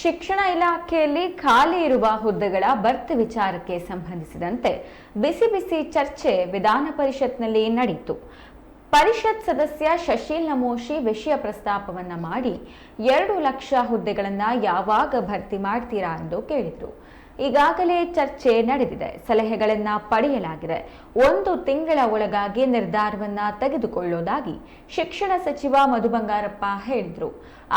ಶಿಕ್ಷಣ ಇಲಾಖೆಯಲ್ಲಿ ಖಾಲಿ ಇರುವ ಹುದ್ದೆಗಳ ಭರ್ತಿ ವಿಚಾರಕ್ಕೆ ಸಂಬಂಧಿಸಿದಂತೆ ಬಿಸಿ ಬಿಸಿ ಚರ್ಚೆ ವಿಧಾನ ಪರಿಷತ್ನಲ್ಲಿ ನಡೆಯಿತು. ಪರಿಷತ್ ಸದಸ್ಯ ಶಶೀಲ್ ನಮೋಶಿ ವಿಷಯ ಪ್ರಸ್ತಾಪವನ್ನ ಮಾಡಿ 2 ಲಕ್ಷ ಹುದ್ದೆಗಳನ್ನು ಯಾವಾಗ ಭರ್ತಿ ಮಾಡ್ತೀರಾ ಎಂದು ಕೇಳಿದ್ರು. ಈಗಾಗಲೇ ಚರ್ಚೆ ನಡೆದಿದೆ, ಸಲಹೆಗಳನ್ನು ಪಡೆಯಲಾಗಿದೆ. 1 ತಿಂಗಳ ಒಳಗಾಗಿ ನಿರ್ಧಾರವನ್ನ ತೆಗೆದುಕೊಳ್ಳುವುದಾಗಿ ಶಿಕ್ಷಣ ಸಚಿವ ಮಧು ಬಂಗಾರಪ್ಪ ಹೇಳಿದ್ರು.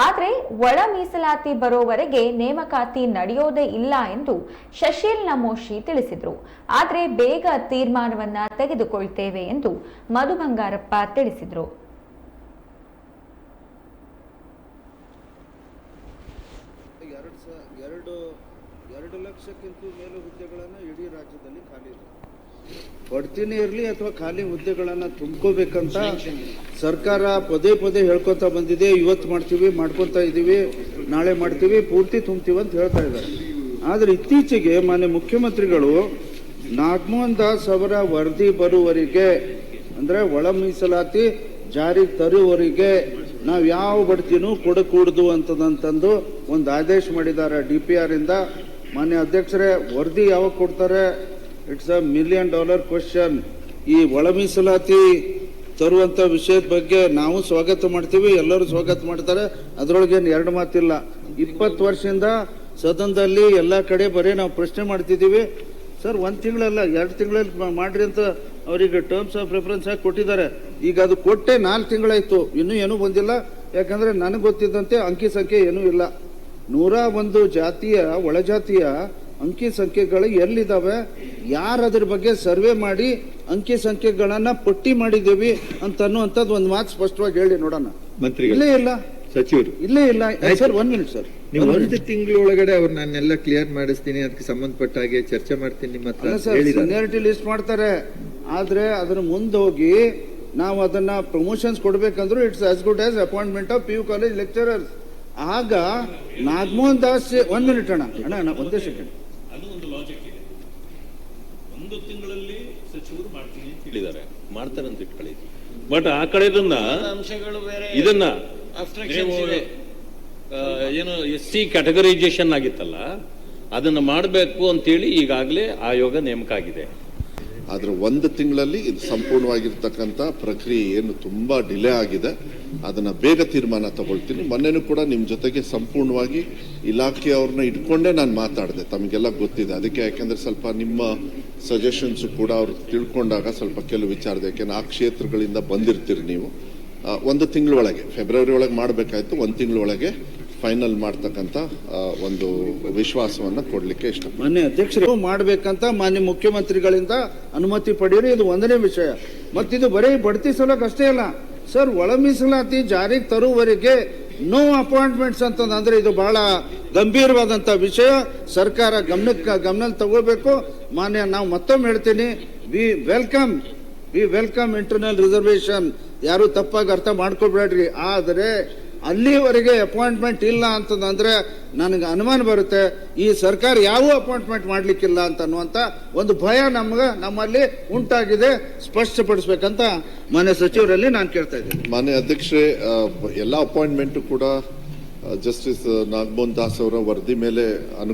ಆದರೆ ಒಳ ಮೀಸಲಾತಿ ಬರೋವರೆಗೆ ನೇಮಕಾತಿ ನಡೆಯೋದೇ ಇಲ್ಲ ಎಂದು ಶಶೀಲ್ ನಮೋಶಿ ತಿಳಿಸಿದ್ರು. ಆದರೆ ಬೇಗ ತೀರ್ಮಾನವನ್ನ ತೆಗೆದುಕೊಳ್ತೇವೆ ಎಂದು ಮಧು ಬಂಗಾರಪ್ಪ ತಿಳಿಸಿದ್ರು. 2 ಲಕ್ಷಕ್ಕಿಂತ ಮೇಲೆ ಹುದ್ದೆಗಳನ್ನು ಇಡೀ ರಾಜ್ಯದಲ್ಲಿ ಖಾಲಿ ಇದೆ. ಬಡ್ತಿನೇ ಇರಲಿ ಅಥವಾ ಖಾಲಿ ಹುದ್ದೆಗಳನ್ನು ತುಂಬ್ಕೋಬೇಕಂತ ಸರ್ಕಾರ ಪದೇ ಪದೇ ಹೇಳ್ಕೊತಾ ಬಂದಿದೆ. ಇವತ್ತು ಮಾಡ್ಕೊತಾ ಇದ್ದೀವಿ, ನಾಳೆ ಮಾಡ್ತೀವಿ, ಪೂರ್ತಿ ತುಂಬ್ತೀವಿ ಅಂತ ಹೇಳ್ತಾ ಇದ್ದಾರೆ. ಆದರೆ ಇತ್ತೀಚೆಗೆ ಮಾನ್ಯ ಮುಖ್ಯಮಂತ್ರಿಗಳು ನಾಗಮೋಹನ್ ದಾಸ್ ಅವರ ವರದಿ ಬರುವವರೆಗೆ, ಅಂದರೆ ಒಳ ಮೀಸಲಾತಿ ಜಾರಿಗೆ ತರುವವರೆಗೆ ನಾವು ಯಾವ ಬಡ್ತಿನೂ ಕೊಡಕೂಡದು ಅಂತಂದು ಒಂದು ಆದೇಶ ಮಾಡಿದ್ದಾರೆ DPR ಇಂದ. ಮಾನ್ಯ ಅಧ್ಯಕ್ಷರೇ, ವರದಿ ಯಾವಾಗ ಕೊಡ್ತಾರೆ? It's $1 million question. ಈ ಒಳ ಮೀಸಲಾತಿ ತರುವಂತ ವಿಷಯದ ಬಗ್ಗೆ ನಾವು ಸ್ವಾಗತ ಮಾಡ್ತೀವಿ, ಎಲ್ಲರೂ ಸ್ವಾಗತ ಮಾಡ್ತಾರೆ, ಅದರೊಳಗೇನು 2 ಮಾತಿಲ್ಲ. 20 ವರ್ಷದಿಂದ ಸದನದಲ್ಲಿ ಎಲ್ಲ ಕಡೆ ಬರೀ ನಾವು ಪ್ರಶ್ನೆ ಮಾಡ್ತಿದ್ದೀವಿ. ಸರ್ 1 ತಿಂಗಳಲ್ಲ 2 ತಿಂಗಳಲ್ಲಿ ಮಾಡ್ರಿ ಅಂತ ಅವರಿಗೆ ಟರ್ಮ್ಸ್ ಆಫ್ ರೆಫರೆನ್ಸ್ ಆಗಿ ಕೊಟ್ಟಿದ್ದಾರೆ. ಈಗ ಅದು ಕೊಟ್ಟೆ 4 ತಿಂಗಳಾಯ್ತು, ಇನ್ನೂ ಏನೂ ಬಂದಿಲ್ಲ. ಯಾಕಂದ್ರೆ ನನಗೆ ಗೊತ್ತಿದ್ದಂತೆ ಅಂಕಿ ಸಂಖ್ಯೆ ಏನೂ ಇಲ್ಲ. 101 ಜಾತಿಯ ಒಳಜಾತಿಯ ಅಂಕಿ ಸಂಖ್ಯೆಗಳು ಎಲ್ಲಿದ್ದಾವೆ, ಯಾರು ಅದ್ರ ಬಗ್ಗೆ ಸರ್ವೆ ಮಾಡಿ ಅಂಕಿ ಸಂಖ್ಯೆಗಳನ್ನ ಪಟ್ಟಿ ಮಾಡಿದ್ದೀವಿ ಅಂತ ಅನ್ನುವಂಥದ್ದು ಒಂದು ಮಾತು ಸ್ಪಷ್ಟವಾಗಿ ಹೇಳಿ ನೋಡೋಣ. ಮಂತ್ರಿ ಇಲ್ಲೇ ಇಲ್ಲ, ಸಚಿವರು ಇಲ್ಲೇ ಇಲ್ಲ. ಸರ್ 1 ಮಿನಿಟ್ ಸರ್, ನೀವು 1 ತಿಂಗಳೊಳಗಡೆ ಅವ್ರು ನಾನೆಲ್ಲ ಕ್ಲಿಯರ್ ಮಾಡಿಸ್ತೀನಿ, ಅದಕ್ಕೆ ಸಂಬಂಧಪಟ್ಟ ಹಾಗೆ ಚರ್ಚೆ ಮಾಡ್ತೀನಿ ನಿಮ್ಮ ಹತ್ರ. ಸೀನಿಯಾರಿಟಿ ಲಿಸ್ಟ್ ಮಾಡ್ತಾರೆ, ಆದ್ರೆ ಅದ್ರ ಮುಂದೋಗಿ ನಾವು ಅದನ್ನ ಪ್ರಮೋಷನ್ಸ್ ಕೊಡ್ಬೇಕಂದ್ರು it's as good as appointment of PU college lecturers. ಆಗ ನಾಗಮೋಹನ್ ದಾಸ್ 1 ಮಿನಿಟ್ ಅಣ್ಣ ಒಂದೇ ಸೆಕೆಂಡ್. ಅದು ಒಂದು ಲಾಜಿಕ್ ಇದೆ. 1 ತಿಂಗಳಲ್ಲಿ ಸಚಿವರು ಮಾಡ್ತೀನಿ ಅಂತ ಹೇಳಿದ್ದಾರೆ, ಮಾಡ್ತಾರೆ ಅಂತ ಇಟ್ಕೊಳ್ಳಿ. ಬಟ್ ಆ ಕಡೆದನ್ನ ಅಂಶಗಳು ಬೇರೆ, ಇದನ್ನ ಏನು SC ಕ್ಯಾಟಗರೈಸೇಷನ್ ಆಗಿತ್ತಲ್ಲ, ಅದನ್ನ ಮಾಡಬೇಕು ಅಂತೇಳಿ ಈಗಾಗಲೇ ಆಯೋಗ ನೇಮಕ ಆಗಿದೆ. ಆದ್ರೆ 1 ತಿಂಗಳಲ್ಲಿ ಇದು ಸಂಪೂರ್ಣವಾಗಿರ್ತಕ್ಕಂಥ ಪ್ರಕ್ರಿಯೆ ಏನು ತುಂಬಾ ಡಿಲೇ ಆಗಿದೆ, ಅದನ್ನ ಬೇಗ ತೀರ್ಮಾನ ತಗೊಳ್ತೀನಿ. ಮೊನ್ನೆನೂ ಕೂಡ ನಿಮ್ಮ ಜೊತೆಗೆ ಸಂಪೂರ್ಣವಾಗಿ ಇಲಾಖೆಯವ್ರನ್ನ ಇಟ್ಕೊಂಡೇ ನಾನು ಮಾತಾಡಿದೆ, ತಮಗೆಲ್ಲ ಗೊತ್ತಿದೆ. ಅದಕ್ಕೆ ಯಾಕೆಂದ್ರೆ ಸ್ವಲ್ಪ ನಿಮ್ಮ ಸಜೆಷನ್ಸ್ ಕೂಡ ಅವ್ರು ತಿಳ್ಕೊಂಡಾಗ ಸ್ವಲ್ಪ ಕೆಲವು ವಿಚಾರದ, ಯಾಕೆಂದ್ರೆ ಆ ಕ್ಷೇತ್ರಗಳಿಂದ ಬಂದಿರ್ತೀರಿ ನೀವು. 1 ತಿಂಗಳೊಳಗೆ ಫೆಬ್ರವರಿ ಒಳಗೆ ಮಾಡಬೇಕಾಯ್ತು, 1 ತಿಂಗಳೊಳಗೆ ಫೈನಲ್ ಮಾಡ್ತಕ್ಕಂಥ ಒಂದು ವಿಶ್ವಾಸವನ್ನ ಕೊಡ್ಲಿಕ್ಕೆ ಇಷ್ಟ. ಮಾನ್ಯ ಅಧ್ಯಕ್ಷರು ಮಾಡ್ಬೇಕಂತ ಮಾನ್ಯ ಮುಖ್ಯಮಂತ್ರಿಗಳಿಂದ ಅನುಮತಿ ಪಡೆಯಿರಿ, ಇದು 1ನೇ ವಿಷಯ. ಮತ್ತಿದು ಬರೀ ಬಡ್ತಿ ಸಲಕ್ಕೆ ಅಷ್ಟೇ ಅಲ್ಲ ಸರ್, ಒಳ ಮೀಸಲಾತಿ ಜಾರಿಗೆ ತರುವವರೆಗೆ ನೋ ಅಪಾಯಿಂಟ್ಮೆಂಟ್ಸ್ ಅಂತಂದ್ರೆ ಇದು ಬಹಳ ಗಂಭೀರವಾದಂತ ವಿಷಯ. ಸರ್ಕಾರ ಗಮನ ತಗೋಬೇಕು. ಮಾನ್ಯ ನಾವು ಮತ್ತೊಮ್ಮೆ ಹೇಳ್ತೀನಿ, ವಿ ವೆಲ್ಕಮ್ ಇಂಟರ್ನಲ್ ರಿಸರ್ವೇಶನ್. ಯಾರು ತಪ್ಪಾಗಿ ಅರ್ಥ ಮಾಡ್ಕೊಬೇಡ್ರಿ. ಆದರೆ ಅಲ್ಲಿವರೆಗೆ ಅಪಾಯಿಂಟ್ಮೆಂಟ್ ಇಲ್ಲ ಅಂತಂದ್ರೆ ನನಗೆ ಅನುಮಾನ ಬರುತ್ತೆ, ಈ ಸರ್ಕಾರ ಯಾವ ಅಪಾಯಿಂಟ್ಮೆಂಟ್ ಮಾಡ್ಲಿಕ್ಕಿಲ್ಲ ಅಂತ ಅನ್ನುವಂತ ಒಂದು ಭಯ ನಮ್ಮಲ್ಲಿ ಉಂಟಾಗಿದೆ. ಸ್ಪಷ್ಟಪಡಿಸ್ಬೇಕಂತ ಮಾನ್ಯ ಸಚಿವರಲ್ಲಿ ನಾನು ಕೇಳ್ತಾ ಇದ್ದೀನಿ. ಮಾನ್ಯ ಅಧ್ಯಕ್ಷರೇ, ಎಲ್ಲ ಅಪಾಯಿಂಟ್ಮೆಂಟ್ ಕೂಡ ಜಸ್ಟಿಸ್ ನಾಗಮೋಹನ್ ದಾಸ್ ಅವರ ವರದಿ ಮೇಲೆ